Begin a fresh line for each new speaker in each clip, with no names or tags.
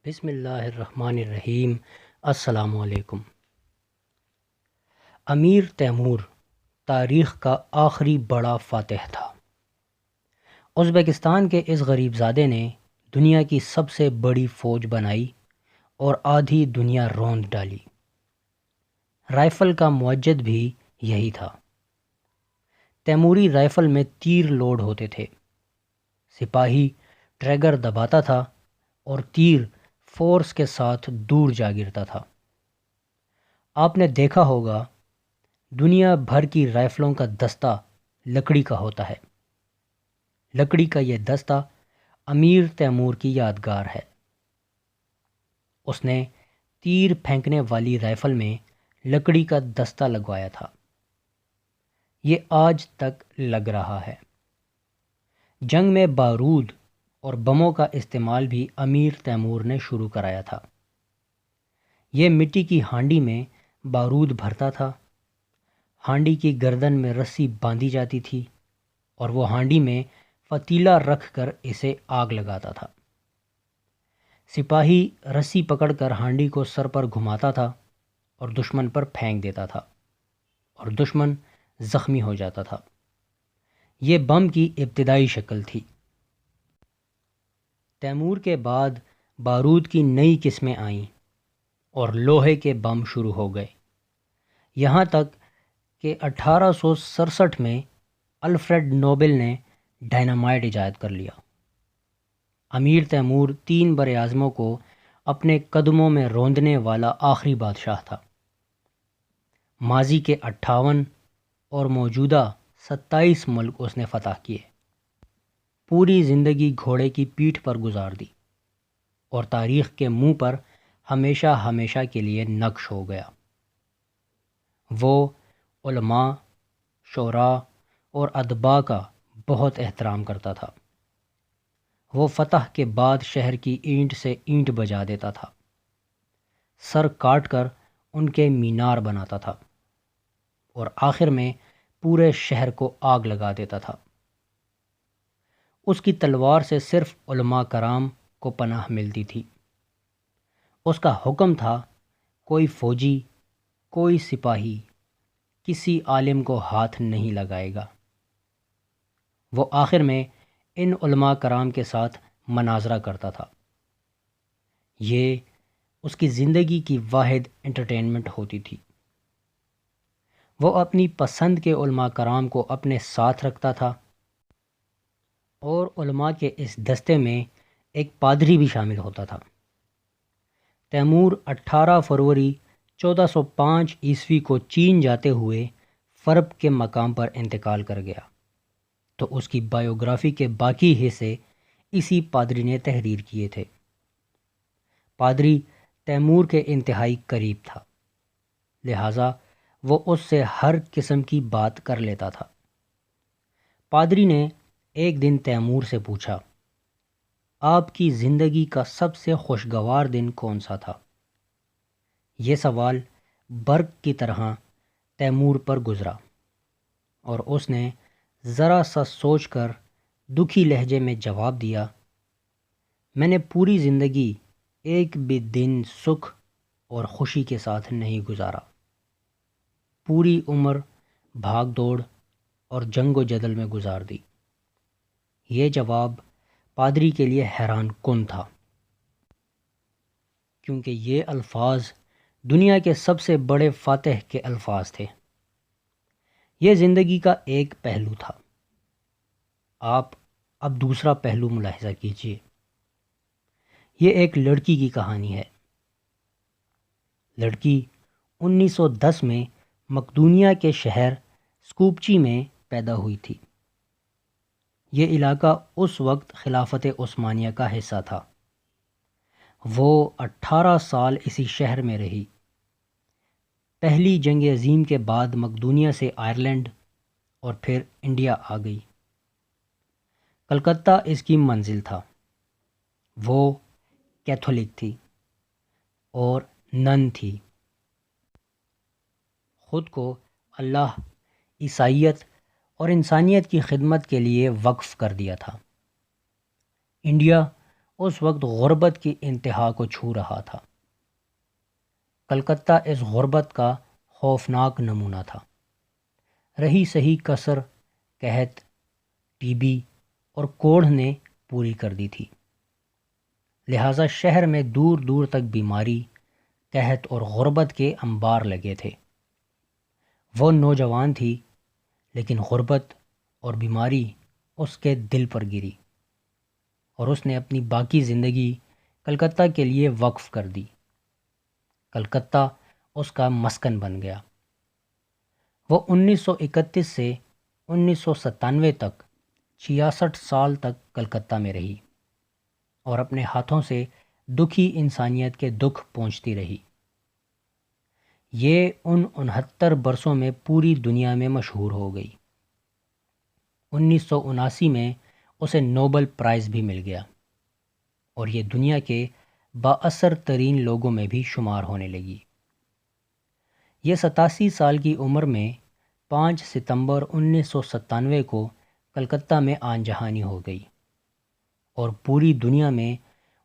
بسم اللہ الرحمن الرحیم۔ السلام علیکم۔ امیر تیمور تاریخ کا آخری بڑا فاتح تھا۔ ازبکستان کے اس غریب زادے نے دنیا کی سب سے بڑی فوج بنائی اور آدھی دنیا روند ڈالی۔ رائفل کا موجد بھی یہی تھا۔ تیموری رائفل میں تیر لوڈ ہوتے تھے، سپاہی ٹریگر دباتا تھا اور تیر فورس کے ساتھ دور جا گرتا تھا۔ آپ نے دیکھا ہوگا دنیا بھر کی رائفلوں کا دستہ لکڑی کا ہوتا ہے۔ لکڑی کا یہ دستہ امیر تیمور کی یادگار ہے۔ اس نے تیر پھینکنے والی رائفل میں لکڑی کا دستہ لگوایا تھا۔ یہ آج تک لگ رہا ہے۔ جنگ میں بارود اور بموں کا استعمال بھی امیر تیمور نے شروع کرایا تھا۔ یہ مٹی کی ہانڈی میں بارود بھرتا تھا۔ ہانڈی کی گردن میں رسی باندھی جاتی تھی اور وہ ہانڈی میں فتیلہ رکھ کر اسے آگ لگاتا تھا۔ سپاہی رسی پکڑ کر ہانڈی کو سر پر گھماتا تھا اور دشمن پر پھینک دیتا تھا اور دشمن زخمی ہو جاتا تھا۔ یہ بم کی ابتدائی شکل تھی۔ تیمور کے بعد بارود کی نئی قسمیں آئیں اور لوہے کے بم شروع ہو گئے، یہاں تک کہ 1867 میں الفریڈ نوبل نے ڈائنامائٹ ایجاد کر لیا۔ امیر تیمور 3 براعظموں کو اپنے قدموں میں روندنے والا آخری بادشاہ تھا۔ ماضی کے 58 اور موجودہ 27 ملک اس نے فتح کیے، پوری زندگی گھوڑے کی پیٹھ پر گزار دی اور تاریخ کے منہ پر ہمیشہ ہمیشہ کے لیے نقش ہو گیا۔ وہ علماء، شعراء اور ادباء کا بہت احترام کرتا تھا۔ وہ فتح کے بعد شہر کی اینٹ سے اینٹ بجا دیتا تھا، سر کاٹ کر ان کے مینار بناتا تھا اور آخر میں پورے شہر کو آگ لگا دیتا تھا۔ اس کی تلوار سے صرف علماء کرام کو پناہ ملتی تھی۔ اس کا حکم تھا کوئی فوجی، کوئی سپاہی کسی عالم کو ہاتھ نہیں لگائے گا۔ وہ آخر میں ان علماء کرام کے ساتھ مناظرہ کرتا تھا۔ یہ اس کی زندگی کی واحد انٹرٹینمنٹ ہوتی تھی۔ وہ اپنی پسند کے علماء کرام کو اپنے ساتھ رکھتا تھا اور علماء کے اس دستے میں ایک پادری بھی شامل ہوتا تھا۔ تیمور 18 فروری 1405 عیسوی کو چین جاتے ہوئے فرب کے مقام پر انتقال کر گیا، تو اس کی بائیوگرافی کے باقی حصے اسی پادری نے تحریر کیے تھے۔ پادری تیمور کے انتہائی قریب تھا، لہٰذا وہ اس سے ہر قسم کی بات کر لیتا تھا۔ پادری نے ایک دن تیمور سے پوچھا، آپ کی زندگی کا سب سے خوشگوار دن کون سا تھا؟ یہ سوال برق کی طرح تیمور پر گزرا اور اس نے ذرا سا سوچ کر دکھی لہجے میں جواب دیا، میں نے پوری زندگی ایک بھی دن سکھ اور خوشی کے ساتھ نہیں گزارا، پوری عمر بھاگ دوڑ اور جنگ و جدل میں گزار دی۔ یہ جواب پادری کے لیے حیران کن تھا، کیونکہ یہ الفاظ دنیا کے سب سے بڑے فاتح کے الفاظ تھے۔ یہ زندگی کا ایک پہلو تھا۔ آپ اب دوسرا پہلو ملاحظہ کیجیے۔ یہ ایک لڑکی کی کہانی ہے۔ لڑکی 1910 میں مقدونیہ کے شہر سکوپچی میں پیدا ہوئی تھی۔ یہ علاقہ اس وقت خلافت عثمانیہ کا حصہ تھا۔ وہ 18 سال اسی شہر میں رہی۔ پہلی جنگ عظیم کے بعد مقدونیہ سے آئرلینڈ اور پھر انڈیا آ گئی۔ کلکتہ اس کی منزل تھا۔ وہ کیتھولک تھی اور نن تھی۔ خود کو اللہ، عیسائیت اور انسانیت کی خدمت کے لیے وقف کر دیا تھا۔ انڈیا اس وقت غربت کی انتہا کو چھو رہا تھا۔ کلکتہ اس غربت کا خوفناک نمونہ تھا۔ رہی سہی کسر قحط، ٹی بی اور کوڑھ نے پوری کر دی تھی، لہٰذا شہر میں دور دور تک بیماری، قحط اور غربت کے انبار لگے تھے۔ وہ نوجوان تھی، لیکن غربت اور بیماری اس کے دل پر گری، اور اس نے اپنی باقی زندگی کلکتہ کے لیے وقف کر دی۔ کلکتہ اس کا مسکن بن گیا۔ وہ 1931 سے 1997 تک 66 سال تک کلکتہ میں رہی اور اپنے ہاتھوں سے دکھی انسانیت کے دکھ پہنچتی رہی۔ یہ ان 69 برسوں میں پوری دنیا میں مشہور ہو گئی۔ 1979 میں اسے نوبل پرائز بھی مل گیا اور یہ دنیا کے بااثر ترین لوگوں میں بھی شمار ہونے لگی۔ یہ 87 سال کی عمر میں 5 ستمبر 1997 کو کلکتہ میں آن جہانی ہو گئی اور پوری دنیا میں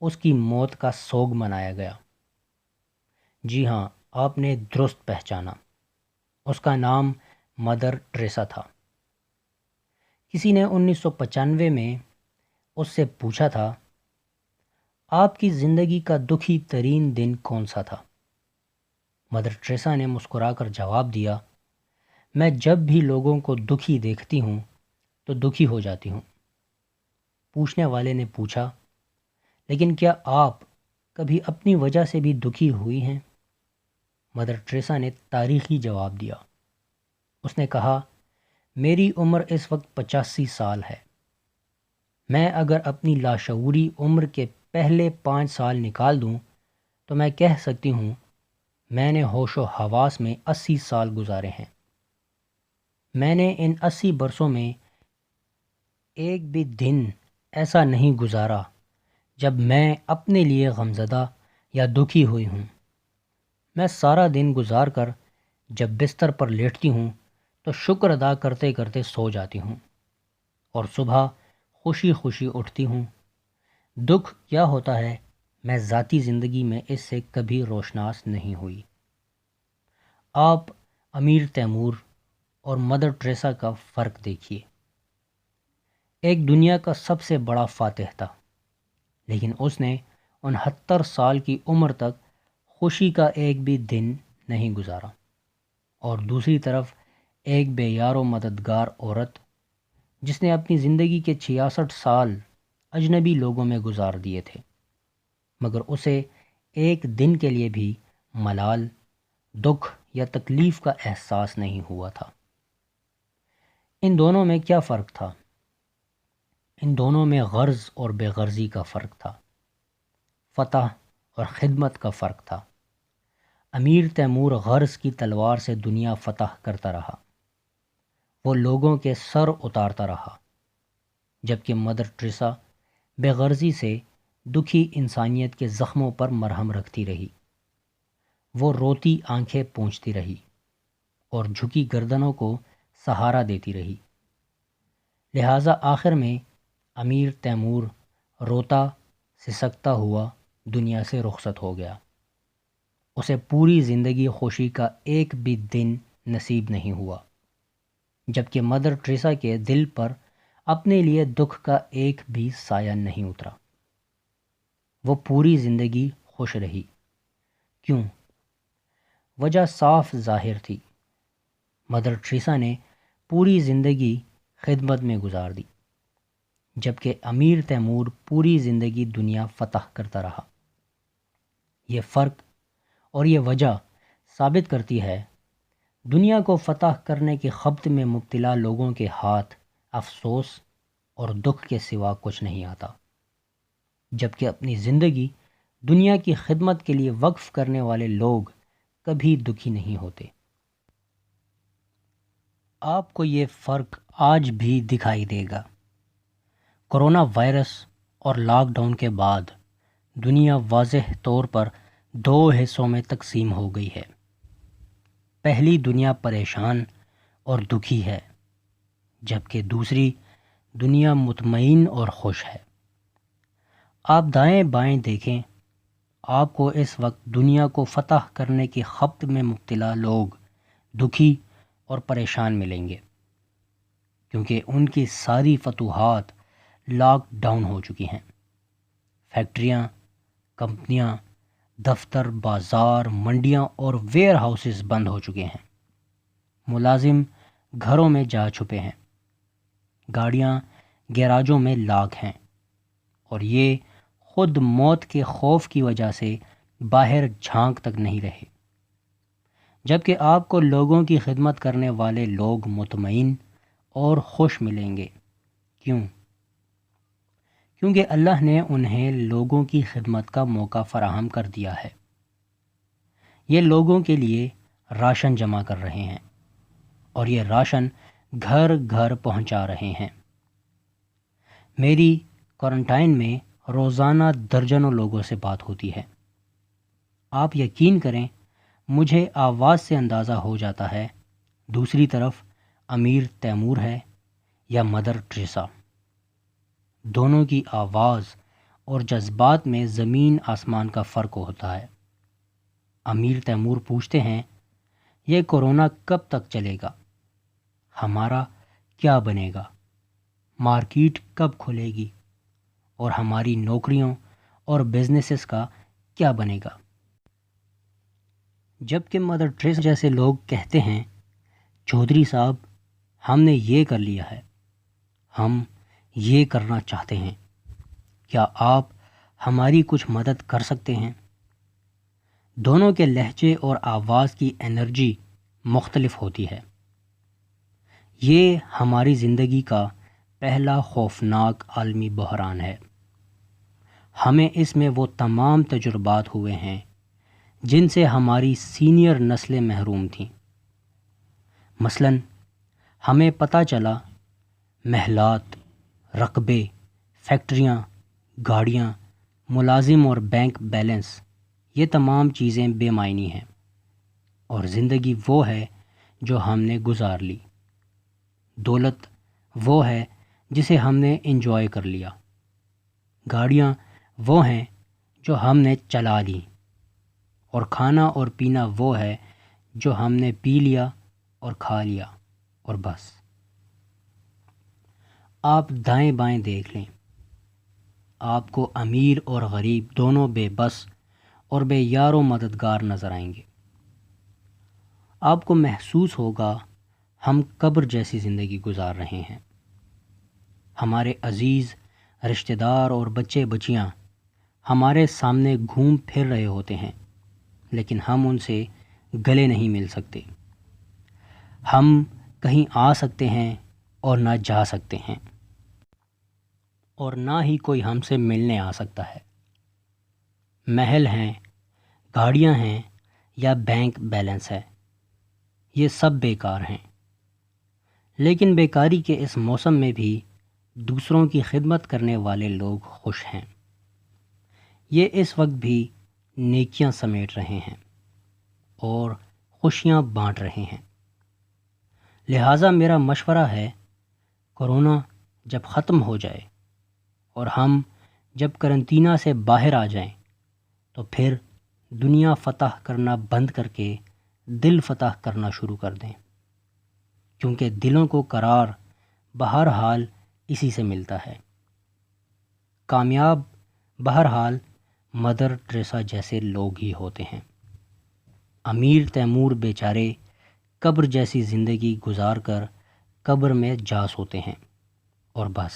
اس کی موت کا سوگ منایا گیا۔ جی ہاں، آپ نے درست پہچانا، اس کا نام مدر ٹریسا تھا۔ کسی نے 1995 میں اس سے پوچھا تھا، آپ کی زندگی کا دکھی ترین دن کون سا تھا؟ مدر ٹریسا نے مسکرا کر جواب دیا، میں جب بھی لوگوں کو دکھی دیکھتی ہوں تو دکھی ہو جاتی ہوں۔ پوچھنے والے نے پوچھا، لیکن کیا آپ کبھی اپنی وجہ سے بھی دکھی ہوئی ہیں؟ مدر ٹریسا نے تاریخی جواب دیا۔ اس نے کہا، میری عمر اس وقت 85 سال ہے۔ میں اگر اپنی لاشعوری عمر کے پہلے 5 سال نکال دوں تو میں کہہ سکتی ہوں میں نے ہوش و حواس میں 80 سال گزارے ہیں۔ میں نے ان 80 برسوں میں ایک بھی دن ایسا نہیں گزارا جب میں اپنے لیے غمزدہ یا دکھی ہوئی ہوں۔ میں سارا دن گزار کر جب بستر پر لیٹتی ہوں تو شکر ادا کرتے کرتے سو جاتی ہوں اور صبح خوشی خوشی اٹھتی ہوں۔ دکھ کیا ہوتا ہے میں ذاتی زندگی میں اس سے کبھی روشناس نہیں ہوئی۔ آپ امیر تیمور اور مدر ٹریسا کا فرق دیکھیے۔ ایک دنیا کا سب سے بڑا فاتح تھا، لیکن اس نے 69 سال کی عمر تک خوشی کا ایک بھی دن نہیں گزارا، اور دوسری طرف ایک بے یار و مددگار عورت جس نے اپنی زندگی کے 66 سال اجنبی لوگوں میں گزار دیے تھے، مگر اسے ایک دن کے لیے بھی ملال، دکھ یا تکلیف کا احساس نہیں ہوا تھا۔ ان دونوں میں کیا فرق تھا؟ ان دونوں میں غرض اور بے غرضی کا فرق تھا، فتح اور خدمت کا فرق تھا۔ امیر تیمور غرض کی تلوار سے دنیا فتح کرتا رہا، وہ لوگوں کے سر اتارتا رہا، جبکہ مدر ٹریسا بے غرضی سے دکھی انسانیت کے زخموں پر مرہم رکھتی رہی۔ وہ روتی آنکھیں پونچھتی رہی اور جھکی گردنوں کو سہارا دیتی رہی۔ لہٰذا آخر میں امیر تیمور روتا سسکتا ہوا دنیا سے رخصت ہو گیا۔ اسے پوری زندگی خوشی کا ایک بھی دن نصیب نہیں ہوا، جبکہ مدر ٹریسا کے دل پر اپنے لیے دکھ کا ایک بھی سایہ نہیں اترا۔ وہ پوری زندگی خوش رہی۔ کیوں؟ وجہ صاف ظاہر تھی۔ مدر ٹریسا نے پوری زندگی خدمت میں گزار دی، جبکہ امیر تیمور پوری زندگی دنیا فتح کرتا رہا۔ یہ فرق اور یہ وجہ ثابت کرتی ہے دنیا کو فتح کرنے کی خبط میں مبتلا لوگوں کے ہاتھ افسوس اور دکھ کے سوا کچھ نہیں آتا، جبکہ اپنی زندگی دنیا کی خدمت کے لیے وقف کرنے والے لوگ کبھی دکھی نہیں ہوتے۔ آپ کو یہ فرق آج بھی دکھائی دے گا۔ کرونا وائرس اور لاک ڈاؤن کے بعد دنیا واضح طور پر 2 حصوں میں تقسیم ہو گئی ہے۔ پہلی دنیا پریشان اور دکھی ہے، جبکہ دوسری دنیا مطمئن اور خوش ہے۔ آپ دائیں بائیں دیکھیں، آپ کو اس وقت دنیا کو فتح کرنے کی خبت میں مبتلا لوگ دکھی اور پریشان ملیں گے، کیونکہ ان کی ساری فتوحات لاک ڈاؤن ہو چکی ہیں۔ فیکٹریاں، کمپنیاں، دفتر، بازار، منڈیاں اور ویئر ہاؤسز بند ہو چکے ہیں۔ ملازم گھروں میں جا چھپے ہیں، گاڑیاں گیراجوں میں لاک ہیں، اور یہ خود موت کے خوف کی وجہ سے باہر جھانک تک نہیں رہے، جبکہ آپ کو لوگوں کی خدمت کرنے والے لوگ مطمئن اور خوش ملیں گے۔ کیوں؟ کیونکہ اللہ نے انہیں لوگوں کی خدمت کا موقع فراہم کر دیا ہے۔ یہ لوگوں کے لیے راشن جمع کر رہے ہیں، اور یہ راشن گھر گھر پہنچا رہے ہیں۔ میری کوارنٹائن میں روزانہ درجنوں لوگوں سے بات ہوتی ہے۔ آپ یقین کریں، مجھے آواز سے اندازہ ہو جاتا ہے دوسری طرف امیر تیمور ہے یا مدر ٹریسا۔ دونوں کی آواز اور جذبات میں زمین آسمان کا فرق ہوتا ہے۔ امیر تیمور پوچھتے ہیں، یہ کورونا کب تک چلے گا؟ ہمارا کیا بنے گا؟ مارکیٹ کب کھلے گی؟ اور ہماری نوکریوں اور بزنسز کا کیا بنے گا؟ جبکہ مدر ٹریسا جیسے لوگ کہتے ہیں، چودھری صاحب، ہم نے یہ کر لیا ہے، ہم یہ کرنا چاہتے ہیں، کیا آپ ہماری کچھ مدد کر سکتے ہیں؟ دونوں کے لہجے اور آواز کی انرجی مختلف ہوتی ہے۔ یہ ہماری زندگی کا پہلا خوفناک عالمی بحران ہے۔ ہمیں اس میں وہ تمام تجربات ہوئے ہیں جن سے ہماری سینئر نسلیں محروم تھیں۔ مثلاً ہمیں پتہ چلا محلات، رقبے، فیکٹریاں، گاڑیاں، ملازم اور بینک بیلنس، یہ تمام چیزیں بے معنی ہیں، اور زندگی وہ ہے جو ہم نے گزار لی۔ دولت وہ ہے جسے ہم نے انجوائے کر لیا۔ گاڑیاں وہ ہیں جو ہم نے چلا لیں، اور کھانا اور پینا وہ ہے جو ہم نے پی لیا اور کھا لیا، اور بس۔ آپ دائیں بائیں دیکھ لیں، آپ کو امیر اور غریب دونوں بے بس اور بے یار و مددگار نظر آئیں گے۔ آپ کو محسوس ہوگا ہم قبر جیسی زندگی گزار رہے ہیں۔ ہمارے عزیز رشتہ دار اور بچے بچیاں ہمارے سامنے گھوم پھر رہے ہوتے ہیں، لیکن ہم ان سے گلے نہیں مل سکتے۔ ہم کہیں آ سکتے ہیں اور نہ جا سکتے ہیں، اور نہ ہی کوئی ہم سے ملنے آ سکتا ہے۔ محل ہیں، گاڑیاں ہیں یا بینک بیلنس ہے، یہ سب بیکار ہیں۔ لیکن بیکاری کے اس موسم میں بھی دوسروں کی خدمت کرنے والے لوگ خوش ہیں۔ یہ اس وقت بھی نیکیاں سمیٹ رہے ہیں اور خوشیاں بانٹ رہے ہیں۔ لہٰذا میرا مشورہ ہے، کورونا جب ختم ہو جائے اور ہم جب قرنطینہ سے باہر آ جائیں تو پھر دنیا فتح کرنا بند کر کے دل فتح کرنا شروع کر دیں، کیونکہ دلوں کو قرار بہرحال اسی سے ملتا ہے۔ کامیاب بہرحال مدر ٹریسا جیسے لوگ ہی ہوتے ہیں۔ امیر تیمور بیچارے قبر جیسی زندگی گزار کر قبر میں جا سوتے ہیں، اور بس۔